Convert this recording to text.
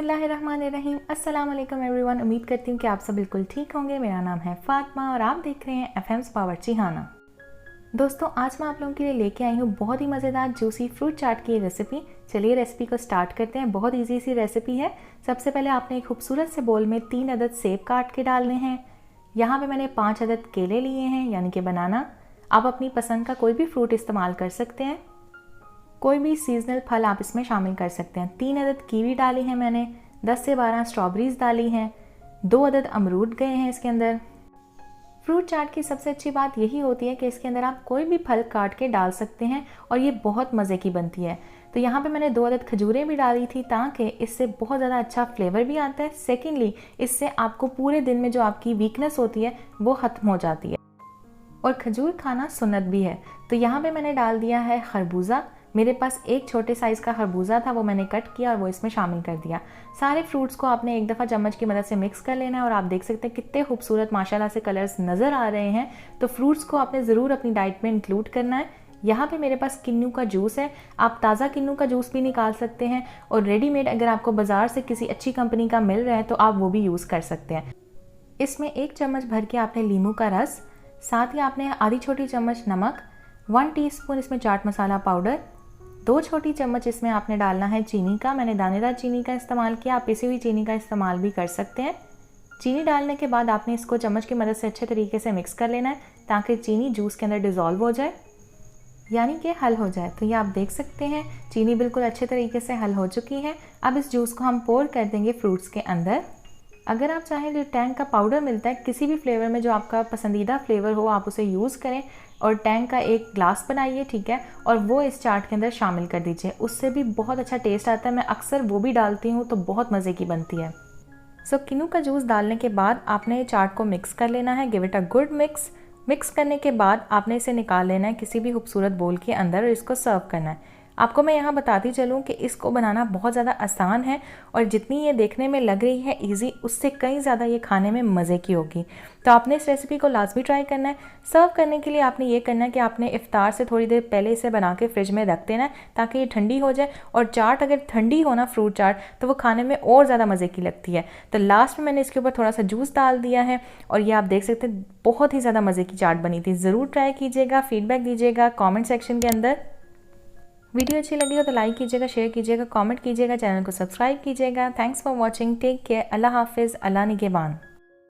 बिस्मिल्लाहिर्रहमानिर्रहीम। अस्सलाम वालेकुम एवरीवन। उम्मीद करती हूँ कि आप सब बिल्कुल ठीक होंगे। मेरा नाम है फातिमा और आप देख रहे हैं एफएम्स बावर्ची खाना। दोस्तों, आज मैं आप लोगों के लिए लेके आई हूँ बहुत ही मज़ेदार जूसी फ्रूट चाट की रेसिपी। चलिए रेसिपी को स्टार्ट करते हैं। बहुत ईजी सी रेसिपी है। सबसे पहले आपने एक खूबसूरत से बोल में 3 अदद सेब काट के डालने हैं। यहाँ पे मैंने 5 अदद केले लिए हैं, यानी कि बनाना। आप अपनी पसंद का कोई भी फ्रूट इस्तेमाल कर सकते हैं। कोई भी सीजनल फल आप इसमें शामिल कर सकते हैं। 3 अदद कीवी डाली है मैंने, 10 से 12 स्ट्रॉबेरीज डाली हैं, 2 अदद अमरूद गए हैं इसके अंदर। फ्रूट चाट की सबसे अच्छी बात यही होती है कि इसके अंदर आप कोई भी फल काट के डाल सकते हैं और ये बहुत मज़े की बनती है। तो यहाँ पे मैंने 2 अदद खजूरें भी डाली थी ताकि इससे बहुत ज़्यादा अच्छा फ्लेवर भी आता है। सेकेंडली, इससे आपको पूरे दिन में जो आपकी वीकनेस होती है वो ख़त्म हो जाती है और खजूर खाना सुन्नत भी है। तो यहाँ पे मैंने डाल दिया है खरबूजा। मेरे पास एक छोटे साइज़ का खरबूजा था, वो मैंने कट किया और वो इसमें शामिल कर दिया। सारे फ्रूट्स को आपने एक दफ़ा चम्मच की मदद से मिक्स कर लेना है और आप देख सकते हैं कितने खूबसूरत माशाल्लाह से कलर्स नज़र आ रहे हैं। तो फ्रूट्स को आपने ज़रूर अपनी डाइट में इंक्लूड करना है। यहाँ पे मेरे पास किन्नू का जूस है। आप ताज़ा किन्नू का जूस भी निकाल सकते हैं और रेडीमेड अगर आपको बाज़ार से किसी अच्छी कंपनी का मिल रहा है तो आप वो भी यूज़ कर सकते हैं। इसमें 1 चम्मच भर के आपने लीमू का रस, साथ ही आपने आधी छोटी चम्मच नमक, 1 टीस्पून इसमें चाट मसाला पाउडर, 2 छोटी चम्मच इसमें आपने डालना है चीनी का। मैंने दानेदार चीनी का इस्तेमाल किया, आप पिसी हुई चीनी का इस्तेमाल भी कर सकते हैं। चीनी डालने के बाद आपने इसको चम्मच की मदद से अच्छे तरीके से मिक्स कर लेना है ताकि चीनी जूस के अंदर डिज़ोल्व हो जाए, यानी कि हल हो जाए। तो ये आप देख सकते हैं चीनी बिल्कुल अच्छे तरीके से हल हो चुकी है। अब इस जूस को हम पोर कर देंगे फ्रूट्स के अंदर। अगर आप चाहें जो टैंग का पाउडर मिलता है किसी भी फ्लेवर में, जो आपका पसंदीदा फ्लेवर हो, आप उसे यूज़ करें और टैंग का एक ग्लास बनाइए, ठीक है, और वो इस चाट के अंदर शामिल कर दीजिए। उससे भी बहुत अच्छा टेस्ट आता है। मैं अक्सर वो भी डालती हूँ तो बहुत मज़े की बनती है। किन्नू का जूस डालने के बाद आपने चाट को मिक्स कर लेना है। Give it a good mix. Mix करने के बाद आपने इसे निकाल लेना है किसी भी खूबसूरत बोल के अंदर और इसको सर्व करना है। आपको मैं यहाँ बताती चलूँ कि इसको बनाना बहुत ज़्यादा आसान है और जितनी ये देखने में लग रही है इजी, उससे कहीं ज़्यादा ये खाने में मज़े की होगी। तो आपने इस रेसिपी को लाजमी ट्राई करना है। सर्व करने के लिए आपने ये करना है कि आपने इफ्तार से थोड़ी देर पहले इसे बना के फ्रिज में रख देना है ताकि ये ठंडी हो जाए। और चाट अगर ठंडी हो ना, फ्रूट चाट, तो वो खाने में और ज़्यादा मज़े की लगती है। तो लास्ट में मैंने इसके ऊपर थोड़ा सा जूस डाल दिया है और ये आप देख सकते हैं बहुत ही ज़्यादा मज़े की चाट बनी थी। ज़रूर ट्राई कीजिएगा, फीडबैक दीजिएगा कॉमेंट सेक्शन के अंदर। वीडियो अच्छी लगी हो तो लाइक कीजिएगा, शेयर कीजिएगा, कमेंट कीजिएगा, चैनल को सब्सक्राइब कीजिएगा। Thanks for watching. Take care. अल्लाह हाफिज़। अल्लाह निगहबान।